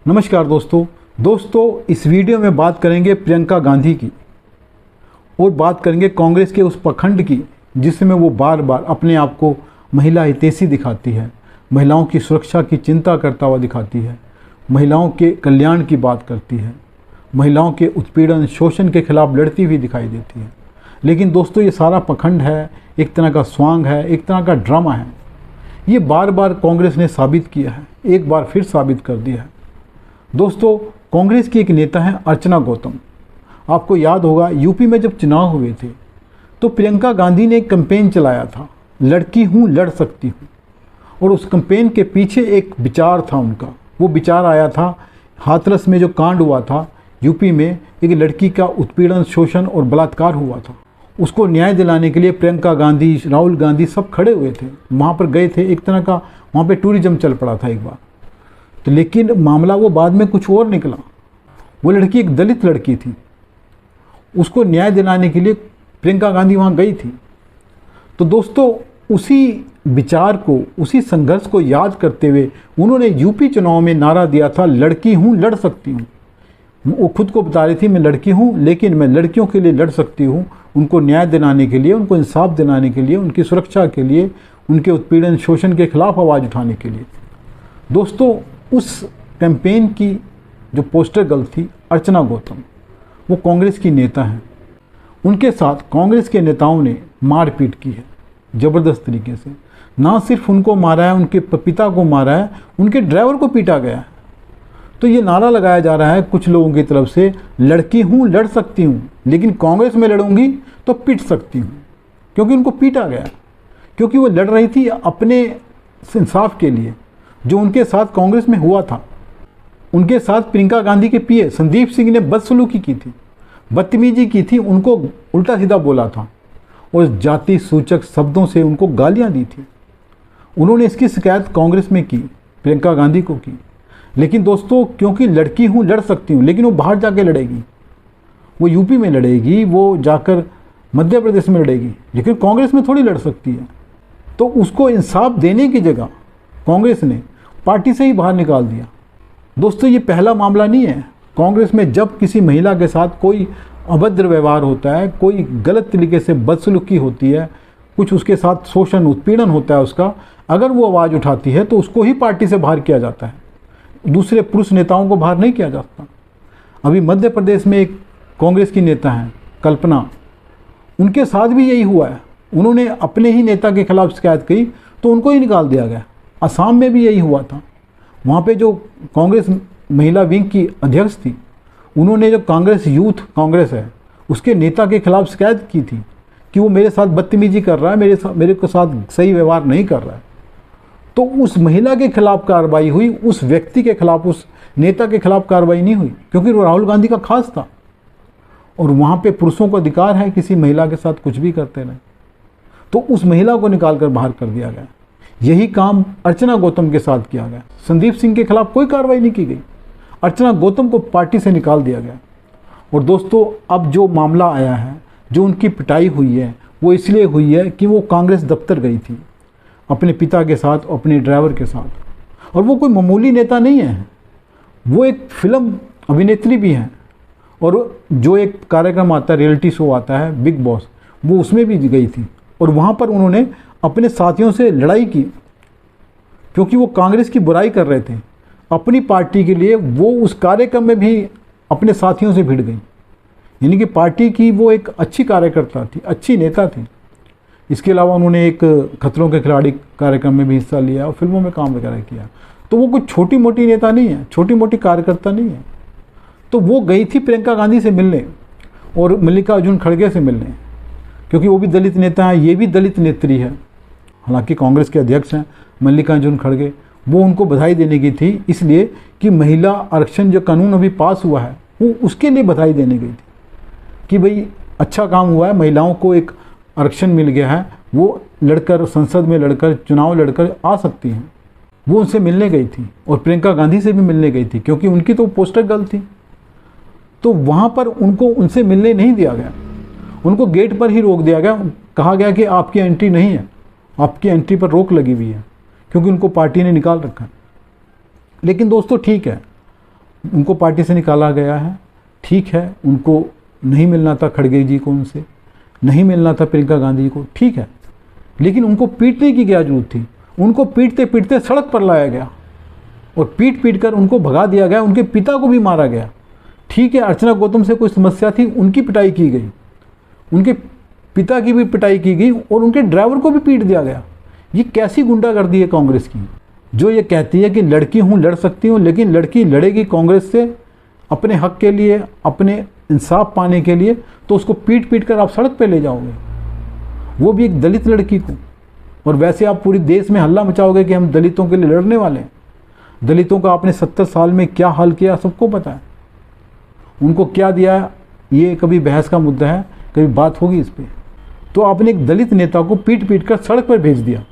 नमस्कार दोस्तों इस वीडियो में बात करेंगे प्रियंका गांधी की और बात करेंगे कांग्रेस के उस पखंड की जिसमें वो बार बार अपने आप को महिला हितैषी दिखाती है, महिलाओं की सुरक्षा की चिंता करता हुआ दिखाती है, महिलाओं के कल्याण की बात करती है, महिलाओं के उत्पीड़न शोषण के खिलाफ लड़ती हुई दिखाई देती है। लेकिन दोस्तों ये सारा पखंड है, एक तरह का स्वांग है, एक तरह का ड्रामा है। ये बार बार कांग्रेस ने साबित किया है, एक बार फिर साबित कर दिया है। दोस्तों कांग्रेस की एक नेता है अर्चना गौतम। आपको याद होगा यूपी में जब चुनाव हुए थे तो प्रियंका गांधी ने एक कैंपेन चलाया था, लड़की हूँ लड़ सकती हूँ। और उस कैंपेन के पीछे एक विचार था उनका। वो विचार आया था हाथरस में जो कांड हुआ था यूपी में, एक लड़की का उत्पीड़न शोषण और बलात्कार हुआ था। उसको न्याय दिलाने के लिए प्रियंका गांधी, राहुल गांधी सब खड़े हुए थे, वहाँ पर गए थे। एक तरह का वहाँ पे टूरिज्म चल पड़ा था एक बार तो। लेकिन मामला वो बाद में कुछ और निकला। वो लड़की एक दलित लड़की थी, उसको न्याय दिलाने के लिए प्रियंका गांधी वहाँ गई थी। तो दोस्तों उसी विचार को, उसी संघर्ष को याद करते हुए उन्होंने यूपी चुनाव में नारा दिया था, लड़की हूँ लड़ सकती हूँ। वो खुद को बता रही थी मैं लड़की हूँ लेकिन मैं लड़कियों के लिए लड़ सकती हूँ, उनको न्याय दिलाने के लिए, उनको इंसाफ दिलाने के लिए, उनकी सुरक्षा के लिए, उनके उत्पीड़न शोषण के खिलाफ आवाज़ उठाने के लिए। दोस्तों उस कैंपेन की जो पोस्टर गर्ल थी अर्चना गौतम, वो कांग्रेस की नेता हैं। उनके साथ कांग्रेस के नेताओं ने मारपीट की है ज़बरदस्त तरीके से। ना सिर्फ उनको मारा है, उनके पिता को मारा है, उनके ड्राइवर को पीटा गया है। तो ये नारा लगाया जा रहा है कुछ लोगों की तरफ से, लड़की हूँ लड़ सकती हूँ लेकिन कांग्रेस में लड़ूंगी तो पीट सकती हूँ, क्योंकि उनको पीटा गया, क्योंकि वो लड़ रही थी अपने इंसाफ के लिए। जो उनके साथ कांग्रेस में हुआ था, उनके साथ प्रियंका गांधी के पीए संदीप सिंह ने बदसलूकी की थी, बदतमीजी की थी, उनको उल्टा सीधा बोला था और जाति सूचक शब्दों से उनको गालियां दी थी। उन्होंने इसकी शिकायत कांग्रेस में की, प्रियंका गांधी को की। लेकिन दोस्तों क्योंकि लड़की हूँ लड़ सकती हूँ, लेकिन वो बाहर जाके लड़ेगी, वो यूपी में लड़ेगी, वो जाकर मध्य प्रदेश में लड़ेगी, लेकिन कांग्रेस में थोड़ी लड़ सकती है। तो उसको इंसाफ देने की जगह कांग्रेस ने पार्टी से ही बाहर निकाल दिया। दोस्तों ये पहला मामला नहीं है। कांग्रेस में जब किसी महिला के साथ कोई अभद्र व्यवहार होता है, कोई गलत तरीके से बदसलूकी होती है, कुछ उसके साथ शोषण उत्पीड़न होता है उसका, अगर वो आवाज़ उठाती है तो उसको ही पार्टी से बाहर किया जाता है, दूसरे पुरुष नेताओं को बाहर नहीं किया जाता। अभी मध्य प्रदेश में एक कांग्रेस की नेता हैं कल्पना, उनके साथ भी यही हुआ है। उन्होंने अपने ही नेता के खिलाफ शिकायत की तो उनको ही निकाल दिया गया। असम में भी यही हुआ था। वहाँ पे जो कांग्रेस महिला विंग की अध्यक्ष थी, उन्होंने जो कांग्रेस यूथ कांग्रेस है उसके नेता के खिलाफ शिकायत की थी कि वो मेरे साथ बदतमीजी कर रहा है, मेरे के साथ सही व्यवहार नहीं कर रहा है। तो उस महिला के खिलाफ कार्रवाई हुई, उस व्यक्ति के खिलाफ, उस नेता के खिलाफ कार्रवाई नहीं हुई, क्योंकि वो राहुल गांधी का खास था। और वहाँ पे पुरुषों को अधिकार है किसी महिला के साथ कुछ भी करते रहे। तो उस महिला को निकाल कर बाहर कर दिया गया। यही काम अर्चना गौतम के साथ किया गया। संदीप सिंह के खिलाफ कोई कार्रवाई नहीं की गई, अर्चना गौतम को पार्टी से निकाल दिया गया। और दोस्तों अब जो मामला आया है, जो उनकी पिटाई हुई है, वो इसलिए हुई है कि वो कांग्रेस दफ्तर गई थी अपने पिता के साथ, अपने ड्राइवर के साथ। और वो कोई मामूली नेता नहीं है, वो एक फिल्म अभिनेत्री भी हैं। और जो एक कार्यक्रम आता है, रियलिटी शो आता है बिग बॉस, वो उसमें भी गई थी। और वहाँ पर उन्होंने अपने साथियों से लड़ाई की, क्योंकि वो कांग्रेस की बुराई कर रहे थे अपनी पार्टी के लिए। वो उस कार्यक्रम में भी अपने साथियों से भिड़ गई। यानी कि पार्टी की वो एक अच्छी कार्यकर्ता थी, अच्छी नेता थी। इसके अलावा उन्होंने एक खतरों के खिलाड़ी कार्यक्रम में भी हिस्सा लिया और फिल्मों में काम वगैरह किया। तो वो कोई छोटी मोटी नेता नहीं है, छोटी मोटी कार्यकर्ता नहीं है। तो वो गई थी प्रियंका गांधी से मिलने और मल्लिकार्जुन खड़गे से मिलने, क्योंकि वो भी दलित नेता हैं, ये भी दलित नेत्री है। हालांकि कांग्रेस के अध्यक्ष हैं मल्लिकार्जुन खड़गे। वो उनको बधाई देने की थी, इसलिए कि महिला आरक्षण जो कानून अभी पास हुआ है वो उसके लिए बधाई देने गई थी कि भाई अच्छा काम हुआ है, महिलाओं को एक आरक्षण मिल गया है, वो लड़कर संसद में लड़कर चुनाव लड़कर आ सकती हैं। वो उनसे मिलने गई थी और प्रियंका गांधी से भी मिलने गई थी, क्योंकि उनकी तो पोस्टर गर्ल थी। तो वहाँ पर उनको उनसे मिलने नहीं दिया गया, उनको गेट पर ही रोक दिया गया। कहा गया कि आपकी एंट्री नहीं है, आपकी एंट्री पर रोक लगी हुई है, क्योंकि उनको पार्टी ने निकाल रखा है। लेकिन दोस्तों ठीक है, उनको पार्टी से निकाला गया है, ठीक है, उनको नहीं मिलना था खड़गे जी को, उनसे नहीं मिलना था प्रियंका गांधी को, ठीक है, लेकिन उनको पीटने की क्या जरूरत थी? उनको पीटते पीटते सड़क पर लाया गया और पीट पीट कर उनको भगा दिया गया, उनके पिता को भी मारा गया। ठीक है, अर्चना गौतम से कोई समस्या थी, उनकी पिटाई की गई, उनके पिता की भी पिटाई की गई और उनके ड्राइवर को भी पीट दिया गया। ये कैसी गुंडागर्दी है कांग्रेस की, जो ये कहती है कि लड़की हूँ, लड़ सकती हूँ, लेकिन लड़की लड़ेगी कांग्रेस से अपने हक के लिए, अपने इंसाफ पाने के लिए, तो उसको पीट पीट कर आप सड़क पे ले जाओगे, वो भी एक दलित लड़की को। और वैसे आप पूरी देश में हल्ला मचाओगे कि हम दलितों के लिए लड़ने वाले हैं। दलितों का आपने 70 साल में क्या हाल किया सबको पता है, उनको क्या दिया, ये कभी बहस का मुद्दा है, कभी बात होगी इस पर। तो आपने एक दलित नेता को पीट पीट कर सड़क पर भेज दिया,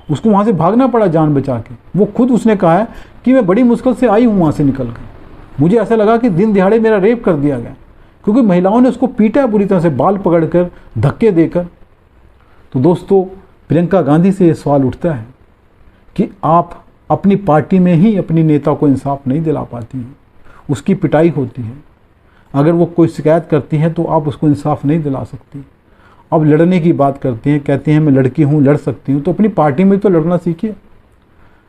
उसको वहाँ से भागना पड़ा जान बचा के। वो खुद उसने कहा है कि मैं बड़ी मुश्किल से आई हूँ वहाँ से निकल कर, मुझे ऐसा लगा कि दिन दिहाड़े मेरा रेप कर दिया गया, क्योंकि महिलाओं ने उसको पीटा बुरी तरह से, बाल पकड़कर, धक्के देकर। तो दोस्तों, प्रियंका गांधी से ये सवाल उठता है कि आप अपनी पार्टी में ही अपनी नेता को इंसाफ नहीं दिला पाती हैं, उसकी पिटाई होती है, अगर वो कोई शिकायत करती है तो आप उसको इंसाफ नहीं दिला सकती। अब लड़ने की बात करती हैं, कहती हैं मैं लड़की हूँ, लड़ सकती हूँ, तो अपनी पार्टी में तो लड़ना सीखिए।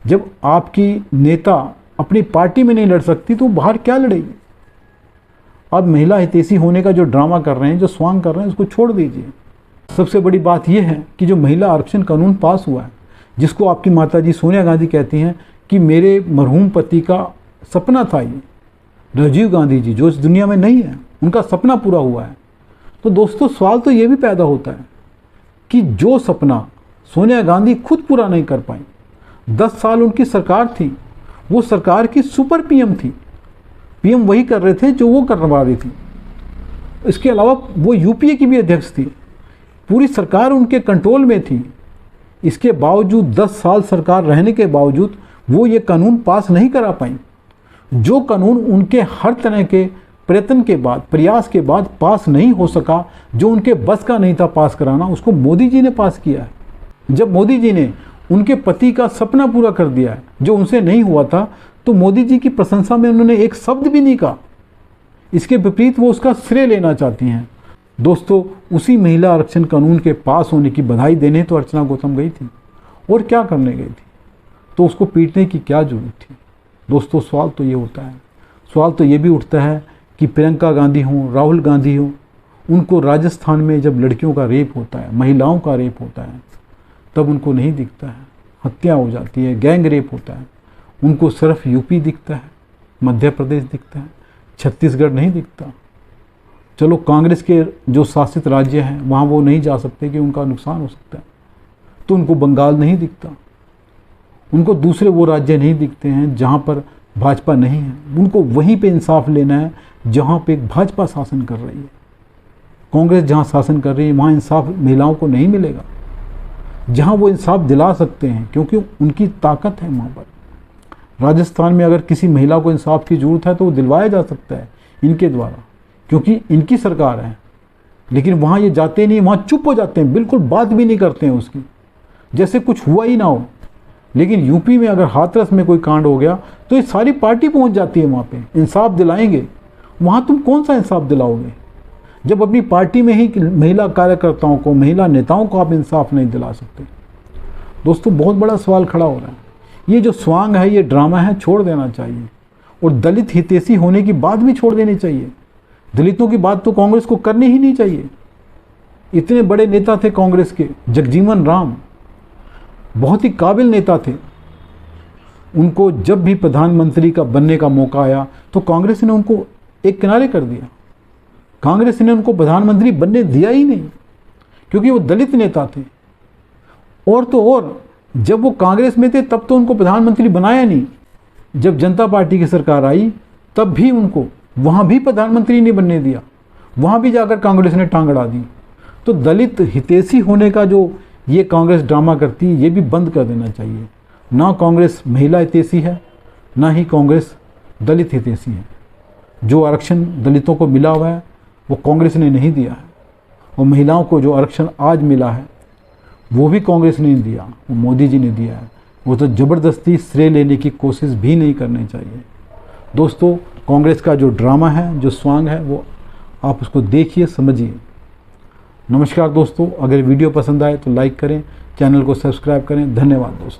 जब आपकी नेता अपनी पार्टी में नहीं लड़ सकती तो बाहर क्या लड़ेगी? अब महिला हितैषी होने का जो ड्रामा कर रहे हैं, जो स्वांग कर रहे हैं, उसको छोड़ दीजिए। सबसे बड़ी बात यह है कि जो महिला आरक्षण कानून पास हुआ है, जिसको आपकी माताजी सोनिया गांधी कहती हैं कि मेरे मरहूम पति का सपना था, ये राजीव गांधी जी जो इस दुनिया में नहीं है, उनका सपना पूरा हुआ है। तो दोस्तों, सवाल तो ये भी पैदा होता है कि जो सपना सोनिया गांधी खुद पूरा नहीं कर पाई, 10 साल उनकी सरकार थी, वो सरकार की सुपर पीएम थी, पीएम वही कर रहे थे जो वो करवा रही थी। इसके अलावा वो यूपीए की भी अध्यक्ष थी, पूरी सरकार उनके कंट्रोल में थी। इसके बावजूद 10 साल सरकार रहने के बावजूद वो ये कानून पास नहीं करा पाई। जो कानून उनके हर तरह के प्रयत्न के बाद, प्रयास के बाद पास नहीं हो सका, जो उनके बस का नहीं था पास कराना, उसको मोदी जी ने पास किया है। जब मोदी जी ने उनके पति का सपना पूरा कर दिया है जो उनसे नहीं हुआ था, तो मोदी जी की प्रशंसा में उन्होंने एक शब्द भी नहीं कहा। इसके विपरीत वो उसका श्रेय लेना चाहती हैं। दोस्तों, उसी महिला आरक्षण कानून के पास होने की बधाई देने तो अर्चना गौतम गई थी, और क्या करने गई थी? तो उसको पीटने की क्या जरूरत थी? दोस्तों, सवाल तो ये होता है। सवाल तो ये भी उठता है कि प्रियंका गांधी हों, राहुल गांधी हों, उनको राजस्थान में जब लड़कियों का रेप होता है, महिलाओं का रेप होता है, तब उनको नहीं दिखता है, हत्या हो जाती है, गैंग रेप होता है, उनको सिर्फ यूपी दिखता है, मध्य प्रदेश दिखता है, छत्तीसगढ़ नहीं दिखता। चलो, कांग्रेस के जो शासित राज्य हैं वहाँ वो नहीं जा सकते कि उनका नुकसान हो सकता है, तो उनको बंगाल नहीं दिखता, उनको दूसरे वो राज्य नहीं दिखते हैं जहाँ पर भाजपा नहीं है। उनको वहीं पे इंसाफ लेना है जहाँ पे भाजपा शासन कर रही है। कांग्रेस जहाँ शासन कर रही है वहाँ इंसाफ महिलाओं को नहीं मिलेगा, जहाँ वो इंसाफ दिला सकते हैं क्योंकि उनकी ताकत है वहाँ पर। राजस्थान में अगर किसी महिला को इंसाफ की ज़रूरत है तो वो दिलवाया जा सकता है इनके द्वारा, क्योंकि इनकी सरकार है। लेकिन वहाँ ये जाते नहीं, वहाँ चुप हो जाते हैं, बिल्कुल बात भी नहीं करते हैं उसकी, जैसे कुछ हुआ ही ना हो। लेकिन यूपी में अगर हाथरस में कोई कांड हो गया तो ये सारी पार्टी पहुंच जाती है वहाँ पे, इंसाफ दिलाएंगे। वहाँ तुम कौन सा इंसाफ दिलाओगे जब अपनी पार्टी में ही महिला कार्यकर्ताओं को, महिला नेताओं को आप इंसाफ नहीं दिला सकते? दोस्तों, बहुत बड़ा सवाल खड़ा हो रहा है। ये जो स्वांग है, ये ड्रामा है, छोड़ देना चाहिए, और दलित हितैषी होने की बात भी छोड़ देनी चाहिए। दलितों की बात तो कांग्रेस को करनी ही नहीं चाहिए। इतने बड़े नेता थे कांग्रेस के, जगजीवन राम बहुत ही काबिल नेता थे। उनको जब भी प्रधानमंत्री का बनने का मौका आया तो कांग्रेस ने उनको एक किनारे कर दिया। कांग्रेस ने उनको प्रधानमंत्री बनने दिया ही नहीं, क्योंकि वो दलित नेता थे। और तो और, जब वो कांग्रेस में थे तब तो उनको प्रधानमंत्री बनाया नहीं। जब जनता पार्टी की सरकार आई तब भी उनको वहाँ भी प्रधानमंत्री नहीं बनने दिया, वहाँ भी जाकर कांग्रेस ने टांग अड़ा दी। तो दलित हितैषी होने का जो ये कांग्रेस ड्रामा करती है, ये भी बंद कर देना चाहिए। ना कांग्रेस महिला हितैषी है, ना ही कांग्रेस दलित हितैषी है। जो आरक्षण दलितों को मिला हुआ है वो कांग्रेस ने नहीं दिया है, और महिलाओं को जो आरक्षण आज मिला है वो भी कांग्रेस ने नहीं दिया, वो मोदी जी ने दिया है। वो तो ज़बरदस्ती श्रेय लेने की कोशिश भी नहीं करनी चाहिए। दोस्तों, कांग्रेस का जो ड्रामा है, जो स्वांग है, वो आप उसको देखिए, समझिए। नमस्कार दोस्तों, अगर वीडियो पसंद आए तो लाइक करें, चैनल को सब्सक्राइब करें। धन्यवाद दोस्तों।